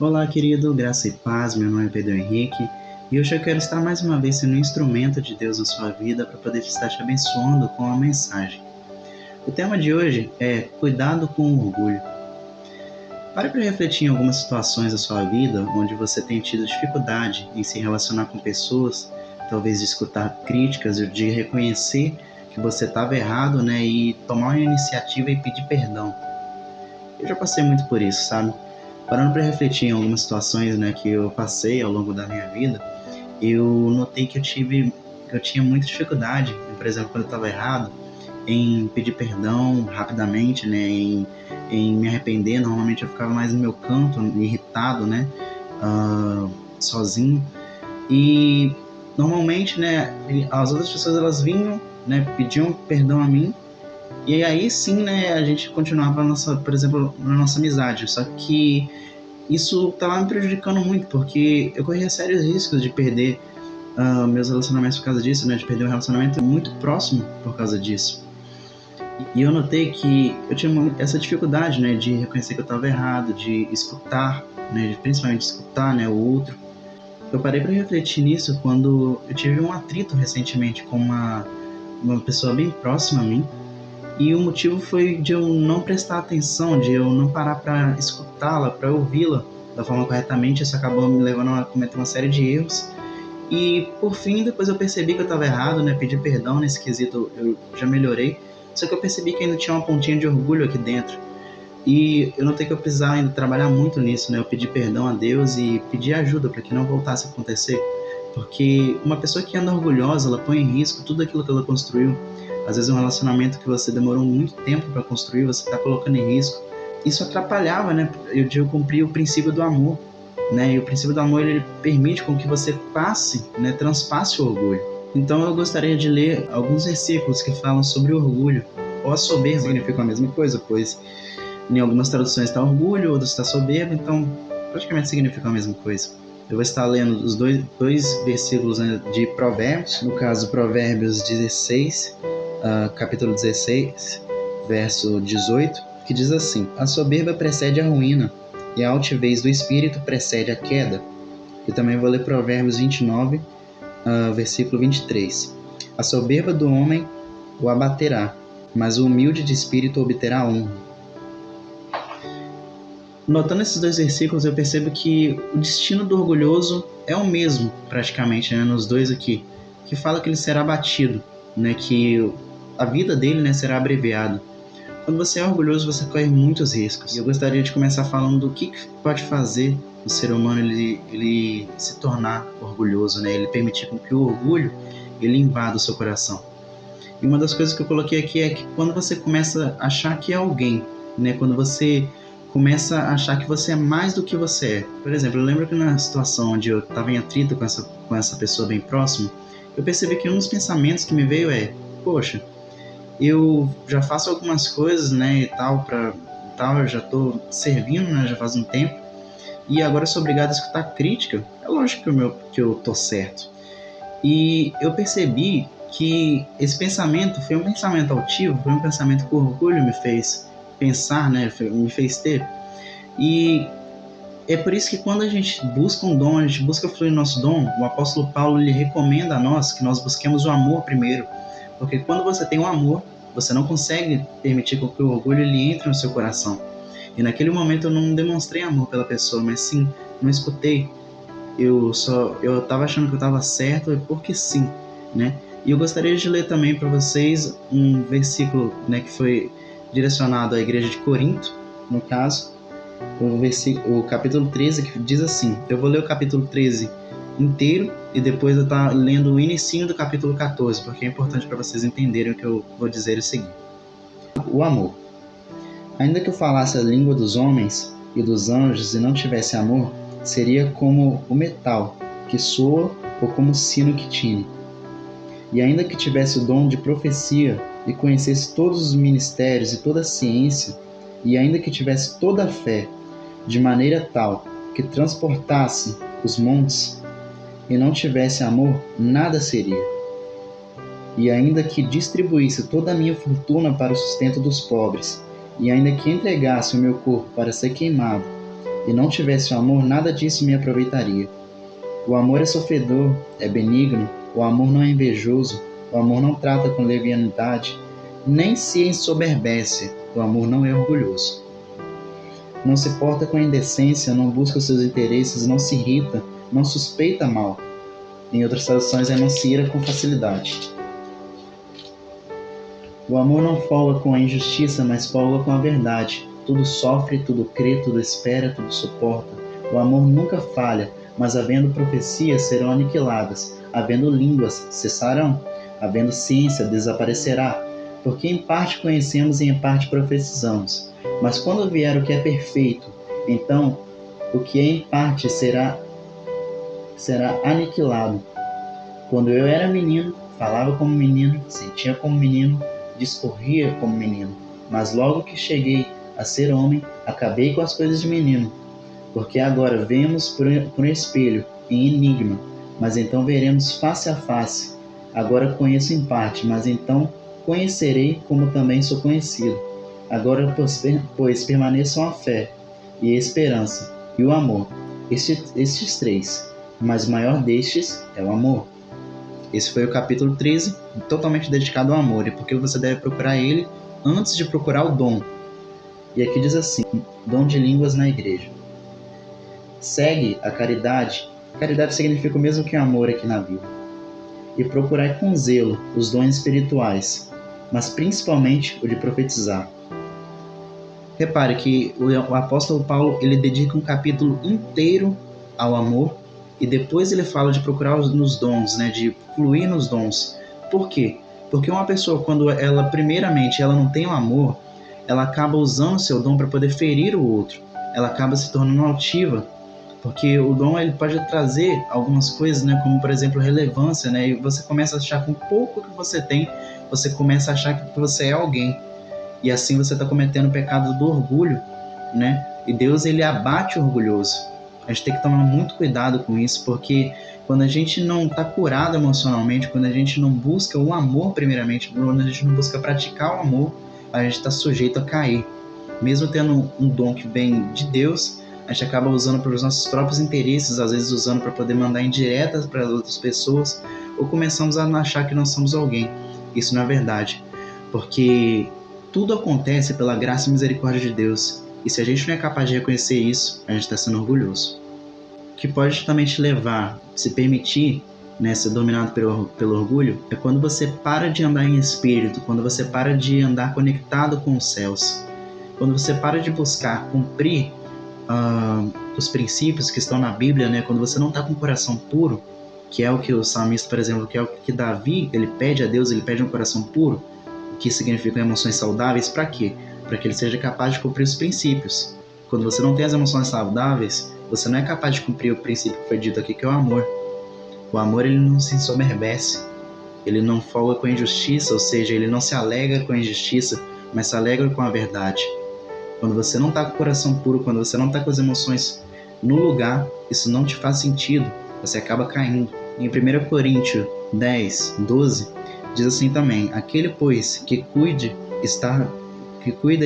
Olá, querido, graça e paz. Meu nome é Pedro Henrique e hoje eu quero estar mais uma vez sendo um instrumento de Deus na sua vida para poder estar te abençoando com uma mensagem. O tema de hoje é cuidado com o orgulho. Pare para refletir em algumas situações da sua vida onde você tem tido dificuldade em se relacionar com pessoas, talvez de escutar críticas, de reconhecer que você estava errado, e tomar uma iniciativa e pedir perdão. Eu já passei muito por isso, sabe? Parando para refletir em algumas situações, que eu passei ao longo da minha vida, eu notei que eu tinha muita dificuldade, por exemplo, quando eu estava errado, em pedir perdão rapidamente, em me arrepender. Normalmente eu ficava mais no meu canto, irritado, sozinho. E normalmente, as outras pessoas elas vinham, pediam perdão a mim. E aí sim, a gente continuava, por exemplo, na nossa amizade. Só que isso estava me prejudicando muito, porque eu corria sérios riscos de perder meus relacionamentos por causa disso, de perder um relacionamento muito próximo por causa disso. E eu notei que eu tinha essa dificuldade, de reconhecer que eu estava errado, de escutar, de principalmente escutar, o outro. Eu parei para refletir nisso quando eu tive um atrito recentemente com uma pessoa bem próxima a mim. E o motivo foi de eu não prestar atenção, de eu não parar para escutá-la, para ouvi-la da forma corretamente. Isso acabou me levando a cometer uma série de erros. E, por fim, depois eu percebi que eu estava errado, pedi perdão nesse quesito, eu já melhorei. Só que eu percebi que ainda tinha uma pontinha de orgulho aqui dentro. E eu notei que eu precisava ainda trabalhar muito nisso, Eu pedi perdão a Deus e pedi ajuda para que não voltasse a acontecer. Porque uma pessoa que anda orgulhosa, ela põe em risco tudo aquilo que ela construiu. Às vezes um relacionamento que você demorou muito tempo para construir, você está colocando em risco. Isso atrapalhava, eu cumprir o princípio do amor, E o princípio do amor, ele permite com que você transpasse o orgulho. Então eu gostaria de ler alguns versículos que falam sobre orgulho. Ou a soberba significa a mesma coisa, pois em algumas traduções está orgulho, outras está soberba, então praticamente significa a mesma coisa. Eu vou estar lendo os dois versículos de Provérbios, no caso Provérbios 16, capítulo 16, verso 18, que diz assim: a soberba precede a ruína, e a altivez do espírito precede a queda. Eu também vou ler Provérbios 29, versículo 23. A soberba do homem o abaterá, mas o humilde de espírito obterá honra. Notando esses dois versículos, eu percebo que o destino do orgulhoso é o mesmo, praticamente, nos dois aqui, que fala que ele será abatido, que a vida dele, será abreviada. Quando você é orgulhoso, você corre muitos riscos. E eu gostaria de começar falando do que pode fazer o ser humano ele se tornar orgulhoso, Ele permitir com que o orgulho ele invada o seu coração. E uma das coisas que eu coloquei aqui é que quando você começa a achar que é alguém, quando você começa a achar que você é mais do que você é. Por exemplo, eu lembro que na situação onde eu estava em atrito com essa pessoa bem próxima, eu percebi que um dos pensamentos que me veio é: poxa, eu já faço algumas coisas, e tal, eu já estou servindo, já faz um tempo, e agora eu sou obrigado a escutar crítica. É lógico que eu tô certo. E eu percebi que esse pensamento foi um pensamento altivo, foi um pensamento que o orgulho me fez pensar, me fez ter. E é por isso que quando a gente busca um dom, a gente busca fluir no nosso dom, o apóstolo Paulo ele recomenda a nós que nós busquemos o amor primeiro. Porque quando você tem o amor, você não consegue permitir que o orgulho ele entre no seu coração. E naquele momento eu não demonstrei amor pela pessoa, mas sim, não escutei. Eu estava achando que eu estava certo porque sim, E eu gostaria de ler também para vocês um versículo, que foi direcionado à igreja de Corinto, no caso, o capítulo 13, que diz assim. Eu vou ler o capítulo 13 inteiro e depois eu estou lendo o inicinho do capítulo 14, porque é importante para vocês entenderem o que eu vou dizer a seguir. O amor. Ainda que eu falasse a língua dos homens e dos anjos e não tivesse amor, seria como o metal que soa ou como o sino que tine. E ainda que tivesse o dom de profecia e conhecesse todos os ministérios e toda a ciência, e ainda que tivesse toda a fé, de maneira tal que transportasse os montes, e não tivesse amor, nada seria. E ainda que distribuísse toda a minha fortuna para o sustento dos pobres, e ainda que entregasse o meu corpo para ser queimado, e não tivesse o amor, nada disso me aproveitaria. O amor é sofredor, é benigno, o amor não é invejoso, o amor não trata com leviandade, nem se ensoberbece, o amor não é orgulhoso. Não se porta com indecência, não busca os seus interesses, não se irrita, não suspeita mal. Em outras traduções, não se ira com facilidade. O amor não folga com a injustiça, mas folga com a verdade. Tudo sofre, tudo crê, tudo espera, tudo suporta. O amor nunca falha, mas havendo profecias serão aniquiladas, havendo línguas cessarão, havendo ciência desaparecerá, porque em parte conhecemos e em parte profetizamos. Mas quando vier o que é perfeito, então o que é em parte será aniquilado. Quando eu era menino, falava como menino, sentia como menino, discorria como menino. Mas logo que cheguei a ser homem, acabei com as coisas de menino. Porque agora vemos por espelho, em enigma, mas então veremos face a face. Agora conheço em parte, mas então conhecerei como também sou conhecido. Agora, pois permaneçam a fé, e a esperança, e o amor, estes três, mas o maior destes é o amor. Esse foi o capítulo 13, totalmente dedicado ao amor, e porque você deve procurar ele antes de procurar o dom. E aqui diz assim, dom de línguas na igreja. Segue a caridade. Caridade significa o mesmo que amor aqui na Bíblia. E procurai com zelo os dons espirituais, mas principalmente o de profetizar. Repare que o apóstolo Paulo ele dedica um capítulo inteiro ao amor e depois ele fala de procurar nos dons, né, de fluir nos dons. Por quê? Porque uma pessoa, quando ela primeiramente ela não tem o amor, ela acaba usando o seu dom para poder ferir o outro. Ela acaba se tornando altiva. Porque o dom ele pode trazer algumas coisas, né, como por exemplo relevância, né, e você começa a achar que com pouco que você tem, você começa a achar que você é alguém, e assim você está cometendo o pecado do orgulho, né, e Deus ele abate o orgulhoso. A gente tem que tomar muito cuidado com isso, porque quando a gente não está curado emocionalmente, quando a gente não busca o amor primeiramente, quando a gente não busca praticar o amor, a gente está sujeito a cair. Mesmo tendo um dom que vem de Deus, a gente acaba usando para os nossos próprios interesses, às vezes usando para poder mandar indiretas para outras pessoas, ou começamos a achar que nós somos alguém. Isso não é verdade, porque tudo acontece pela graça e misericórdia de Deus, e se a gente não é capaz de reconhecer isso, a gente está sendo orgulhoso. O que pode também te levar, se permitir, né, ser dominado pelo orgulho, é quando você para de andar em espírito, quando você para de andar conectado com os céus, quando você para de buscar cumprir os princípios que estão na Bíblia, né? Quando você não está com o coração puro, que é o que o salmista, por exemplo, que é o que Davi, ele pede a Deus, ele pede um coração puro, o que significa emoções saudáveis, para quê? Para que ele seja capaz de cumprir os princípios. Quando você não tem as emoções saudáveis, você não é capaz de cumprir o princípio que foi dito aqui, que é o amor. O amor, ele não se ensoberbece, ele não folga com a injustiça, ou seja, ele não se alegra com a injustiça, mas se alegra com a verdade. Quando você não está com o coração puro, quando você não está com as emoções no lugar, isso não te faz sentido, você acaba caindo. Em 1 Coríntios 10, 12, diz assim também, aquele, pois, que cuida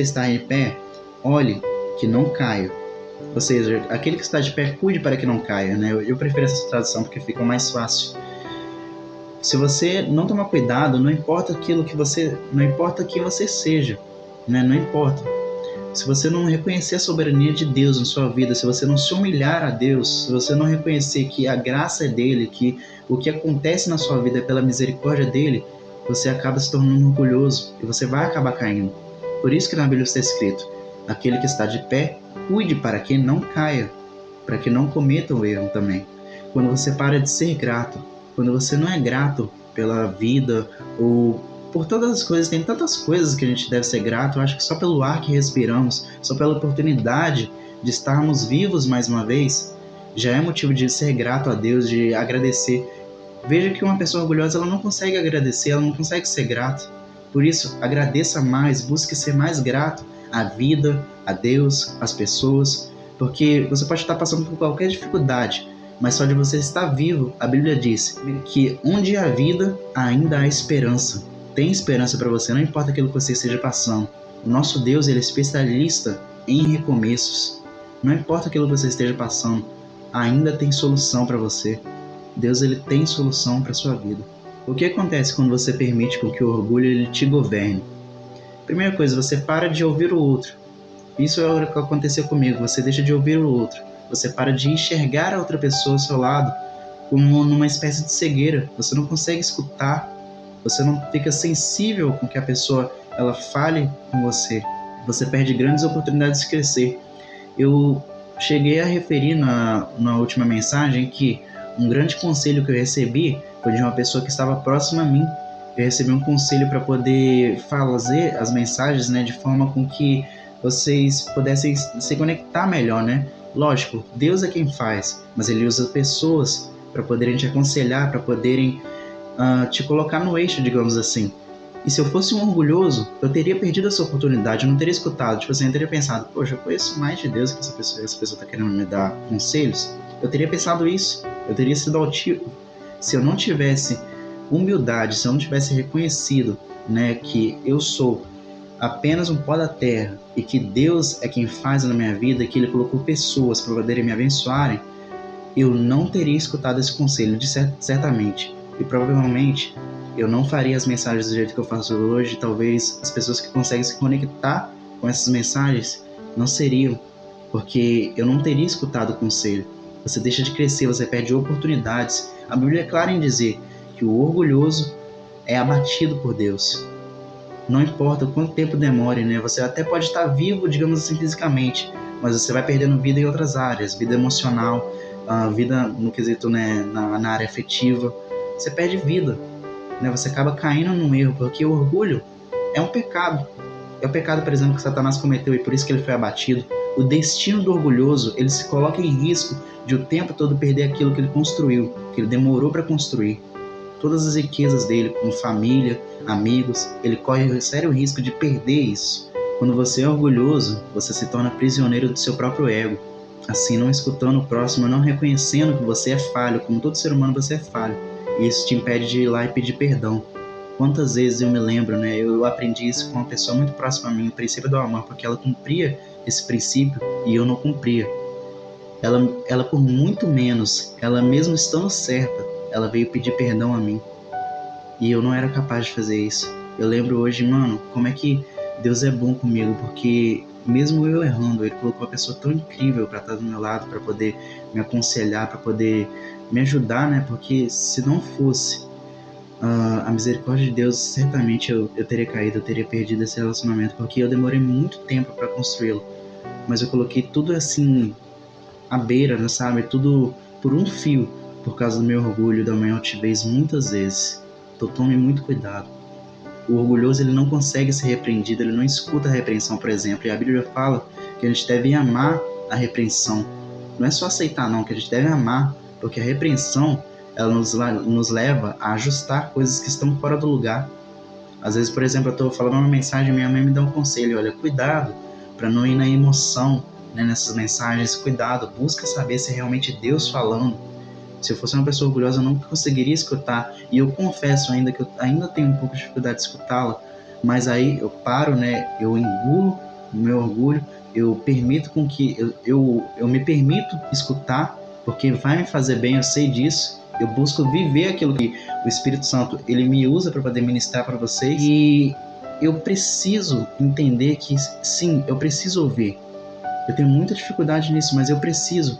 estar em pé, olhe que não caia. Ou seja, aquele que está de pé, cuide para que não caia, né? Eu prefiro essa tradução porque fica mais fácil. Se você não tomar cuidado, não importa quem você seja, né? Não importa. Se você não reconhecer a soberania de Deus na sua vida, se você não se humilhar a Deus, se você não reconhecer que a graça é dele, que o que acontece na sua vida é pela misericórdia dele, você acaba se tornando orgulhoso e você vai acabar caindo. Por isso que na Bíblia está escrito, aquele que está de pé, cuide para que não caia, para que não cometa o erro também. Quando você para de ser grato, quando você não é grato pela vida ou por todas as coisas, tem tantas coisas que a gente deve ser grato. Eu acho que só pelo ar que respiramos, só pela oportunidade de estarmos vivos mais uma vez, já é motivo de ser grato a Deus, de agradecer. Veja que uma pessoa orgulhosa, ela não consegue agradecer, ela não consegue ser grata. Por isso, agradeça mais, busque ser mais grato à vida, a Deus, às pessoas, porque você pode estar passando por qualquer dificuldade, mas só de você estar vivo, a Bíblia diz que onde há vida, ainda há esperança. Tem esperança para você, não importa aquilo que você esteja passando. O nosso Deus, ele é especialista em recomeços. Não importa aquilo que você esteja passando, ainda tem solução para você. Deus, ele tem solução para sua vida. O que acontece quando você permite que o orgulho ele te governe? Primeira coisa, você para de ouvir o outro. Isso é o que aconteceu comigo. Você deixa de ouvir o outro. Você para de enxergar a outra pessoa ao seu lado como numa espécie de cegueira. Você não consegue escutar. Você não fica sensível com que a pessoa ela fale com você. Você perde grandes oportunidades de crescer. Eu cheguei a referir na última mensagem que um grande conselho que eu recebi foi de uma pessoa que estava próxima a mim. Eu recebi um conselho para poder fazer as mensagens, né, de forma com que vocês pudessem se conectar melhor, né? Lógico, Deus é quem faz, mas Ele usa pessoas para poderem te aconselhar, para poderem te colocar no eixo, digamos assim. E se eu fosse um orgulhoso, eu teria perdido essa oportunidade, eu não teria escutado. Tipo assim, eu teria pensado, poxa, eu conheço mais de Deus que essa pessoa tá querendo me dar conselhos. Eu teria pensado isso, eu teria sido altivo. Se eu não tivesse humildade, se eu não tivesse reconhecido, né, que eu sou apenas um pó da terra e que Deus é quem faz na minha vida, que Ele colocou pessoas para poderem me abençoarem, eu não teria escutado esse conselho, certamente. E provavelmente eu não faria as mensagens do jeito que eu faço hoje. Talvez as pessoas que conseguem se conectar com essas mensagens não seriam, porque eu não teria escutado o conselho. Você deixa de crescer, você perde oportunidades. A Bíblia é clara em dizer que o orgulhoso é abatido por Deus. Não importa quanto tempo demore, né? Você até pode estar vivo, digamos assim, fisicamente, mas você vai perdendo vida em outras áreas, vida emocional, vida no quesito, né, na área afetiva. Você perde vida, né? Você acaba caindo num erro, porque o orgulho é um pecado. É o pecado, por exemplo, que Satanás cometeu e por isso que ele foi abatido. O destino do orgulhoso, ele se coloca em risco de o tempo todo perder aquilo que ele construiu, que ele demorou para construir. Todas as riquezas dele, como família, amigos, ele corre o sério risco de perder isso. Quando você é orgulhoso, você se torna prisioneiro do seu próprio ego. Assim, não escutando o próximo, não reconhecendo que você é falho, como todo ser humano você é falho. E isso te impede de ir lá e pedir perdão. Quantas vezes eu me lembro, né? Eu aprendi isso com uma pessoa muito próxima a mim, o princípio do amor, porque ela cumpria esse princípio e eu não cumpria. Ela por muito menos, ela mesmo estando certa, ela veio pedir perdão a mim. E eu não era capaz de fazer isso. Eu lembro hoje, mano, como é que Deus é bom comigo, porque mesmo eu errando, Ele colocou uma pessoa tão incrível para estar do meu lado, para poder me aconselhar, para poder me ajudar, né? Porque se não fosse a misericórdia de Deus, certamente eu teria caído, eu teria perdido esse relacionamento, porque eu demorei muito tempo para construí-lo. Mas eu coloquei tudo assim, à beira, né, sabe? Tudo por um fio, por causa do meu orgulho, da minha altivez, muitas vezes. Então tome muito cuidado. O orgulhoso, ele não consegue ser repreendido, ele não escuta a repreensão, por exemplo. E a Bíblia fala que a gente deve amar a repreensão. Não é só aceitar, não, que a gente deve amar, porque a repreensão, ela nos leva a ajustar coisas que estão fora do lugar. Às vezes, por exemplo, eu estou falando uma mensagem, minha mãe me dá um conselho, olha, cuidado para não ir na emoção, né, nessas mensagens, cuidado, busca saber se é realmente Deus falando. Se eu fosse uma pessoa orgulhosa, eu não conseguiria escutar. E eu confesso ainda que eu ainda tenho um pouco de dificuldade de escutá-la, mas aí eu paro, né? Eu engulo o meu orgulho, eu permito com que eu me permito escutar, porque vai me fazer bem, eu sei disso. Eu busco viver aquilo que o Espírito Santo ele me usa para poder ministrar para vocês. E eu preciso entender que sim, eu preciso ouvir. Eu tenho muita dificuldade nisso, mas eu preciso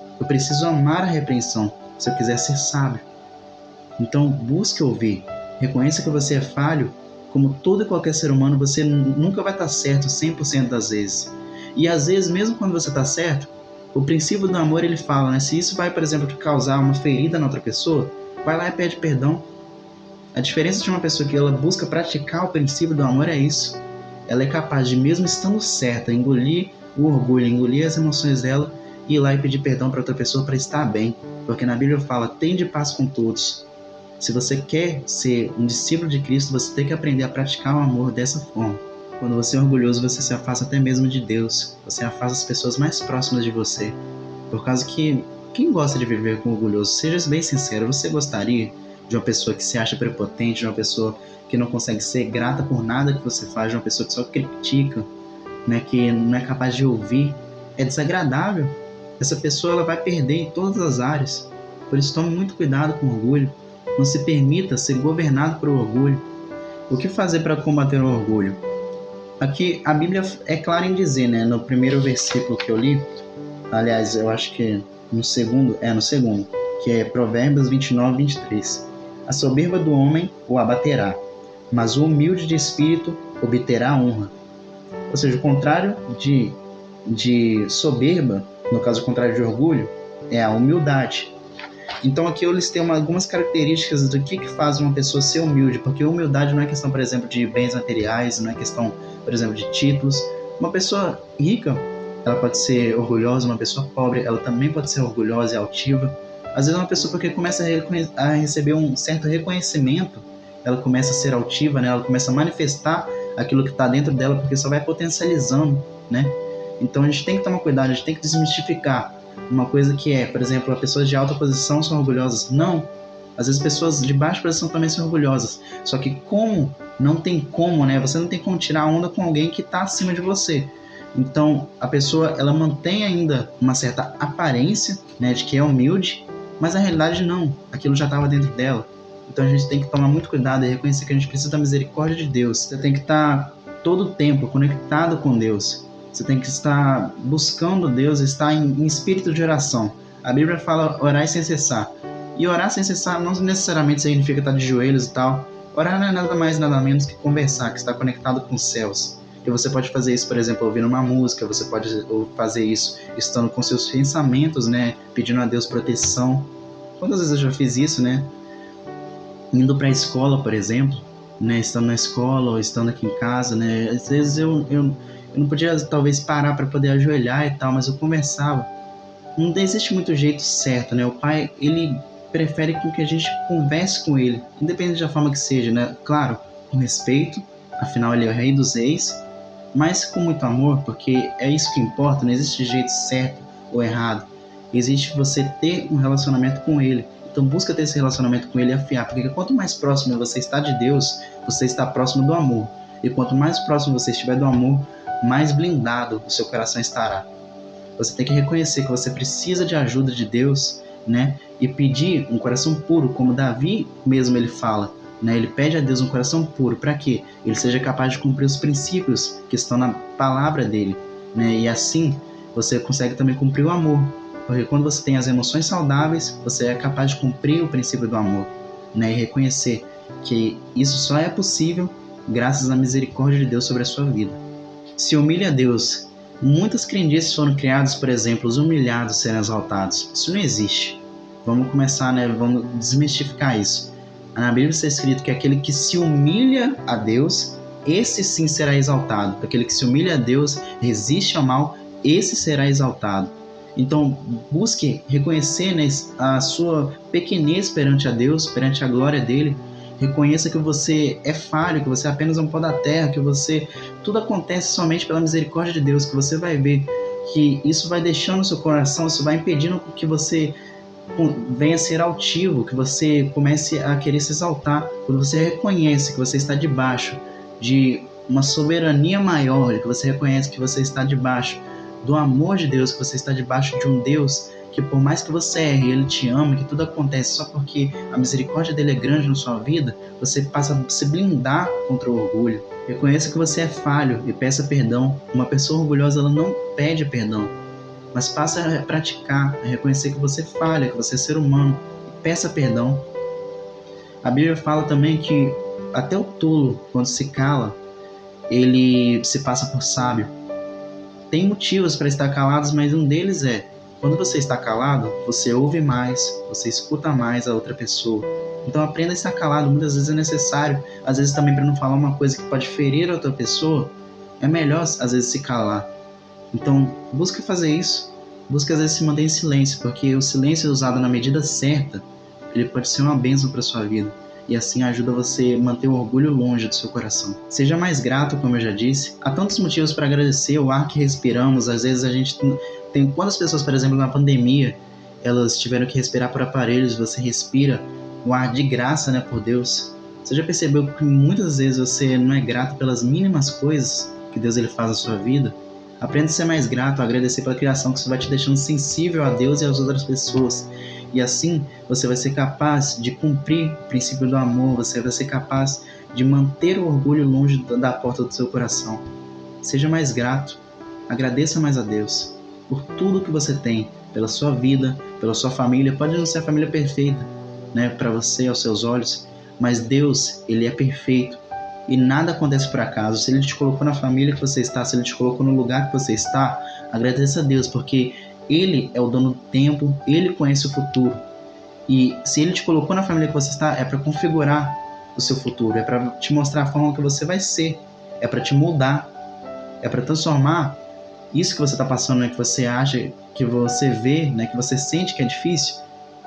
amar a repreensão, se eu quiser ser sábio. Então busque ouvir, reconheça que você é falho, como todo e qualquer ser humano, você nunca vai estar certo 100% das vezes. E às vezes, mesmo quando você está certo, o princípio do amor ele fala, né? Se isso vai, por exemplo, causar uma ferida na outra pessoa, vai lá e pede perdão. A diferença de uma pessoa que ela busca praticar o princípio do amor é isso. Ela é capaz de, mesmo estando certa, engolir o orgulho, engolir as emoções dela e ir lá e pedir perdão para outra pessoa para estar bem. Porque na Bíblia fala, tende paz com todos. Se você quer ser um discípulo de Cristo, você tem que aprender a praticar o amor dessa forma. Quando você é orgulhoso, você se afasta até mesmo de Deus. Você afasta as pessoas mais próximas de você. Por causa que, quem gosta de viver com orgulhoso? Seja bem sincero, você gostaria de uma pessoa que se acha prepotente, de uma pessoa que não consegue ser grata por nada que você faz, de uma pessoa que só critica, né, que não é capaz de ouvir? É desagradável. essa pessoa ela vai perder em todas as áreas. Por isso, tome muito cuidado com o orgulho. Não se permita ser governado por orgulho. O que fazer para combater o orgulho? Aqui a Bíblia é clara em dizer, né, no primeiro versículo que eu li, aliás, eu acho que no segundo, que é Provérbios 29:23. A soberba do homem o abaterá, mas o humilde de espírito obterá a honra. Ou seja, o contrário de soberba, no caso o contrário de orgulho, é a humildade. Então aqui eu listei algumas características do que faz uma pessoa ser humilde, porque humildade não é questão, por exemplo, de bens materiais, não é questão, por exemplo, de títulos. Uma pessoa rica, ela pode ser orgulhosa, uma pessoa pobre, ela também pode ser orgulhosa e altiva. Às vezes uma pessoa, porque começa a receber um certo reconhecimento, ela começa a ser altiva, né? Ela começa a manifestar aquilo que está dentro dela, porque só vai potencializando, né? Então a gente tem que tomar cuidado, a gente tem que desmistificar uma coisa que é, por exemplo, as pessoas de alta posição são orgulhosas. Não. Às vezes pessoas de baixa posição também são orgulhosas. Só que não tem como, né? Você não tem como tirar onda com alguém que está acima de você. Então, a pessoa, ela mantém ainda uma certa aparência, né, de que é humilde, mas na realidade não. Aquilo já estava dentro dela. Então a gente tem que tomar muito cuidado e reconhecer que a gente precisa da misericórdia de Deus. Você tem que estar todo o tempo conectado com Deus. Você tem que estar buscando Deus, estar em espírito de oração. A Bíblia fala orar sem cessar. E orar sem cessar não necessariamente significa estar de joelhos e tal. Orar não é nada mais, nada menos que conversar, que estar conectado com os céus. E você pode fazer isso, por exemplo, ouvindo uma música, você pode fazer isso estando com seus pensamentos, né? Pedindo a Deus proteção. Quantas vezes eu já fiz isso, né? Indo para a escola, por exemplo, né? Estando na escola ou estando aqui em casa, né? Às vezes eu não podia talvez parar para poder ajoelhar e tal, mas eu conversava. Não existe muito jeito certo, né? O pai, ele prefere que a gente converse com ele, independente da forma que seja, né? Claro, com respeito, afinal ele é o rei dos reis, mas com muito amor, porque é isso que importa, não existe jeito certo ou errado. Existe você ter um relacionamento com ele. Então busca ter esse relacionamento com ele e afiar, porque quanto mais próximo você está de Deus, você está próximo do amor. E quanto mais próximo você estiver do amor, mais blindado o seu coração estará. Você tem que reconhecer que você precisa de ajuda de Deus, né? E pedir um coração puro, como Davi mesmo ele fala, né? Ele pede a Deus um coração puro, para que ele seja capaz de cumprir os princípios que estão na palavra dele, né? E assim você consegue também cumprir o amor, porque quando você tem as emoções saudáveis, você é capaz de cumprir o princípio do amor, né? E reconhecer que isso só é possível graças à misericórdia de Deus sobre a sua vida. Se humilhe a Deus. Muitas crendices foram criadas, por exemplo, os humilhados serem exaltados. Isso não existe. Vamos começar, né? Vamos desmistificar isso. Na Bíblia está escrito que aquele que se humilha a Deus, esse sim será exaltado. Aquele que se humilha a Deus, resiste ao mal, esse será exaltado. Então, busque reconhecer, né, a sua pequenez perante a Deus, perante a glória dele. Reconheça que você é falho, que você é apenas um pó da terra, que tudo acontece somente pela misericórdia de Deus, que você vai ver que isso vai deixando o seu coração, isso vai impedindo que você venha a ser altivo, que você comece a querer se exaltar. Quando você reconhece que você está debaixo de uma soberania maior, que você reconhece que você está debaixo do amor de Deus, que você está debaixo de um Deus que por mais que você erre, ele te ama, que tudo acontece só porque a misericórdia dele é grande na sua vida, você passa a se blindar contra o orgulho. Reconheça que você é falho e peça perdão. Uma pessoa orgulhosa, ela não pede perdão, mas passa a praticar, a reconhecer que você falha, que você é ser humano, e peça perdão. A Bíblia fala também que até o tolo, quando se cala, ele se passa por sábio. Tem motivos para estar calados, mas um deles é: quando você está calado, você ouve mais, você escuta mais a outra pessoa. Então aprenda a estar calado, muitas vezes é necessário, às vezes também para não falar uma coisa que pode ferir a outra pessoa, é melhor às vezes se calar. Então busque fazer isso, busque às vezes se manter em silêncio, porque o silêncio usado na medida certa, ele pode ser uma bênção para a sua vida. E assim ajuda você a manter o orgulho longe do seu coração. Seja mais grato, como eu já disse. Há tantos motivos para agradecer o ar que respiramos. Às vezes a gente tem quantas pessoas, por exemplo, na pandemia, elas tiveram que respirar por aparelhos, você respira o ar de graça, né, por Deus. Você já percebeu que muitas vezes você não é grato pelas mínimas coisas que Deus ele faz na sua vida? Aprenda a ser mais grato, a agradecer pela criação, que isso vai te deixando sensível a Deus e às outras pessoas. E assim você vai ser capaz de cumprir o princípio do amor, você vai ser capaz de manter o orgulho longe da porta do seu coração. Seja mais grato, agradeça mais a Deus por tudo que você tem, pela sua vida, pela sua família. Pode não ser a família perfeita, né, para você, aos seus olhos, mas Deus, Ele é perfeito e nada acontece por acaso. Se Ele te colocou na família que você está, se Ele te colocou no lugar que você está, agradeça a Deus, porque Ele é o dono do tempo, Ele conhece o futuro. E se Ele te colocou na família que você está, é para configurar o seu futuro, é para te mostrar a forma que você vai ser, é para te moldar, é para transformar isso que você está passando, né, que você acha, que você vê, né, que você sente que é difícil.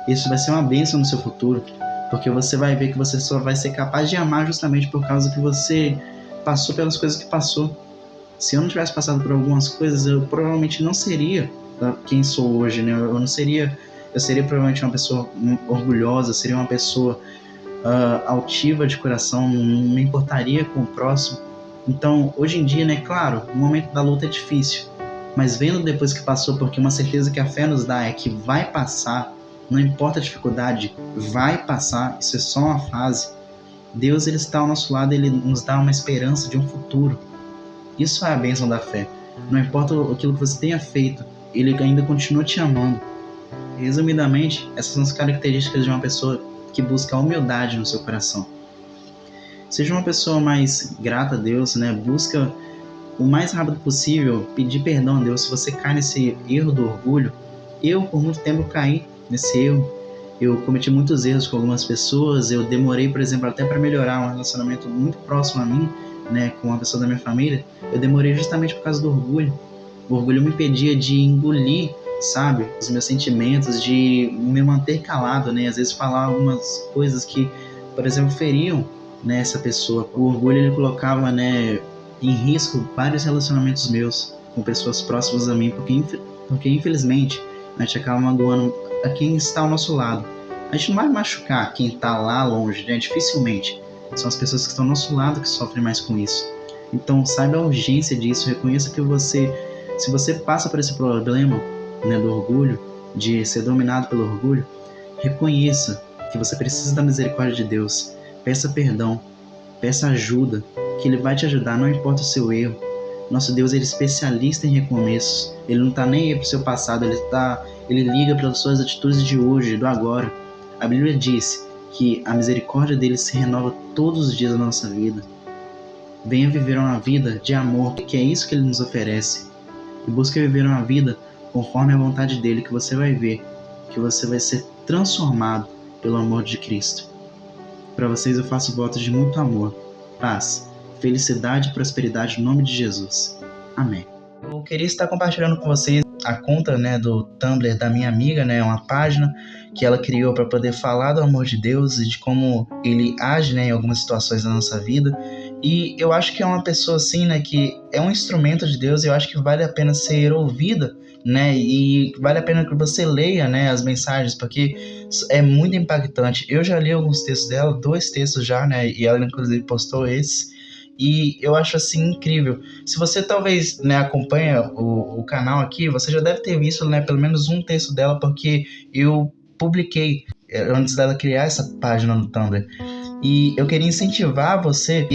Isso vai ser uma bênção no seu futuro, porque você vai ver que você só vai ser capaz de amar justamente por causa que você passou pelas coisas que passou. Se eu não tivesse passado por algumas coisas, eu provavelmente não seria quem sou hoje, né? Eu seria provavelmente uma pessoa orgulhosa, seria uma pessoa altiva de coração, não me importaria com o próximo. Então, hoje em dia, né, claro, o momento da luta é difícil, mas vendo depois que passou, porque uma certeza que a fé nos dá é que vai passar, não importa a dificuldade, vai passar, isso é só uma fase. Deus, Ele está ao nosso lado, Ele nos dá uma esperança de um futuro. Isso é a bênção da fé. Não importa aquilo que você tenha feito, Ele ainda continua te amando. Resumidamente, essas são as características de uma pessoa que busca a humildade no seu coração. Seja uma pessoa mais grata a Deus, né? Busca o mais rápido possível pedir perdão a Deus. Se você cai nesse erro do orgulho, eu por muito tempo caí nesse erro. Eu cometi muitos erros com algumas pessoas. Eu demorei, por exemplo, até para melhorar um relacionamento muito próximo a mim, né, com uma pessoa da minha família. Eu demorei justamente por causa do orgulho. O orgulho me impedia de engolir, sabe, os meus sentimentos, de me manter calado, né? Às vezes falar algumas coisas que, por exemplo, feriam, né, essa pessoa. O orgulho, ele colocava, né, em risco vários relacionamentos meus com pessoas próximas a mim, porque infelizmente a gente acaba magoando a quem está ao nosso lado. A gente não vai machucar quem está lá longe, né? Dificilmente. São as pessoas que estão ao nosso lado que sofrem mais com isso. Então saiba a urgência disso, reconheça que se você passa por esse problema, né, do orgulho, de ser dominado pelo orgulho, reconheça que você precisa da misericórdia de Deus. Peça perdão, peça ajuda, que Ele vai te ajudar, não importa o seu erro. Nosso Deus, Ele é especialista em recomeços. Ele não está nem aí para o seu passado, Ele liga para as suas atitudes de hoje, do agora. A Bíblia diz que a misericórdia dele se renova todos os dias da nossa vida. Venha viver uma vida de amor, que é isso que Ele nos oferece. E busque viver uma vida conforme a vontade dele, que você vai ver que você vai ser transformado pelo amor de Cristo. Para vocês eu faço votos de muito amor, paz, felicidade e prosperidade no nome de Jesus. Amém. Eu queria estar compartilhando com vocês a conta, né, do Tumblr da minha amiga, né, uma página que ela criou para poder falar do amor de Deus e de como Ele age, né, em algumas situações da nossa vida. E eu acho que é uma pessoa assim, né, que é um instrumento de Deus, e eu acho que vale a pena ser ouvida, né, e vale a pena que você leia, né, as mensagens, porque é muito impactante. Eu já li alguns textos dela, 2 textos já, né, e ela inclusive postou esse, e eu acho assim incrível. Se você talvez, né, acompanha o canal aqui, você já deve ter visto, né, pelo menos um texto dela, porque eu publiquei antes dela criar essa página no Tumblr. E eu queria incentivar você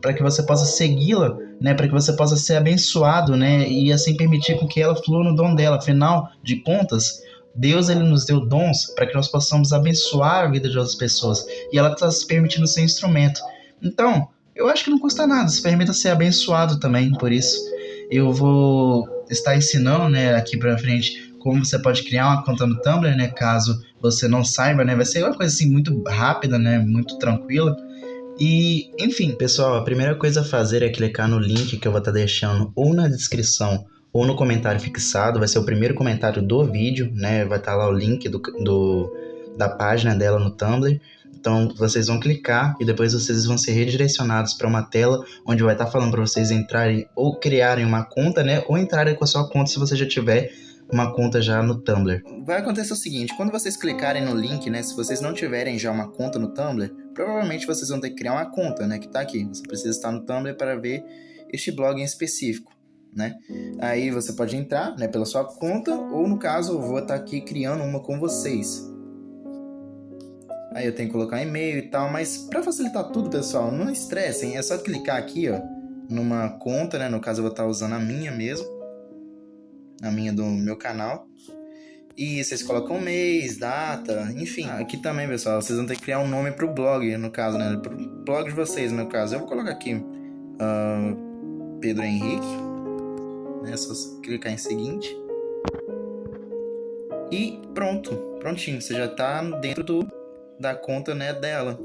para que você possa segui-la, né, para que você possa ser abençoado, né, e assim permitir com que ela flua no dom dela. Afinal de contas, Deus, ele nos deu dons para que nós possamos abençoar a vida de outras pessoas, e ela está se permitindo ser instrumento. Então, eu acho que não custa nada, se permita ser abençoado também. Por isso eu vou estar ensinando, né, aqui para frente como você pode criar uma conta no Tumblr, né, caso você não saiba, né, vai ser uma coisa assim muito rápida, né, muito tranquila. E, enfim, pessoal, a primeira coisa a fazer é clicar no link que eu vou estar deixando ou na descrição ou no comentário fixado. Vai ser o primeiro comentário do vídeo, né, vai estar lá o link da página dela no Tumblr. Então vocês vão clicar e depois vocês vão ser redirecionados para uma tela onde vai estar falando para vocês entrarem ou criarem uma conta, né, ou entrarem com a sua conta se você já tiver uma conta já no Tumblr. Vai acontecer o seguinte, quando vocês clicarem no link, né, se vocês não tiverem já uma conta no Tumblr, provavelmente vocês vão ter que criar uma conta, né, que tá aqui. Você precisa estar no Tumblr para ver este blog em específico. né? Aí você pode entrar, né, pela sua conta, ou no caso eu vou estar aqui criando uma com vocês. Aí eu tenho que colocar e-mail e tal, mas para facilitar tudo, pessoal, não estressem, é só clicar aqui, ó, numa conta, né? No caso eu vou estar usando a minha mesmo, a minha do meu canal. E vocês colocam mês, data, enfim. Aqui também, pessoal, vocês vão ter que criar um nome pro blog, no caso, né? Pro blog de vocês, no meu caso. Eu vou colocar aqui Pedro Henrique, né? Só clicar em seguinte. E pronto, prontinho. Você já tá dentro da conta, né, dela.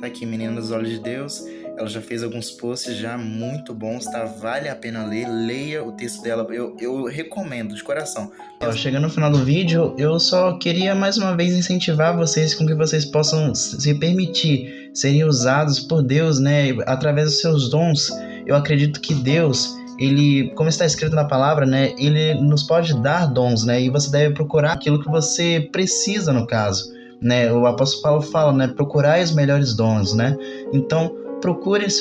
Tá aqui, Menina dos Olhos de Deus. Ela já fez alguns posts já muito bons, tá? Vale a pena ler. Leia o texto dela. Eu recomendo, de coração. Chegando no final do vídeo, eu só queria mais uma vez incentivar vocês com que vocês possam se permitir serem usados por Deus, né? Através dos seus dons. Eu acredito que Deus, ele, como está escrito na palavra, né? Ele nos pode dar dons, né? E você deve procurar aquilo que você precisa, no caso, né? O apóstolo Paulo fala, né? Procurai os melhores dons, né? Então, procure o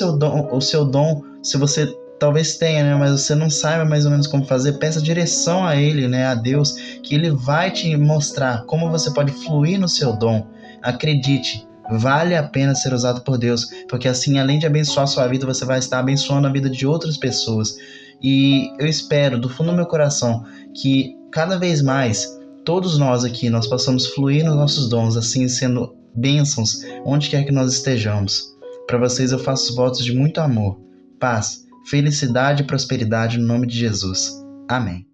seu dom, se você talvez tenha, né, mas você não saiba mais ou menos como fazer, peça direção a ele, né, a Deus, que ele vai te mostrar como você pode fluir no seu dom. Acredite, vale a pena ser usado por Deus, porque assim, além de abençoar a sua vida, você vai estar abençoando a vida de outras pessoas. E eu espero, do fundo do meu coração, que cada vez mais, todos nós aqui, nós possamos fluir nos nossos dons, assim, sendo bênçãos onde quer que nós estejamos. Para vocês eu faço os votos de muito amor, paz, felicidade e prosperidade no nome de Jesus. Amém.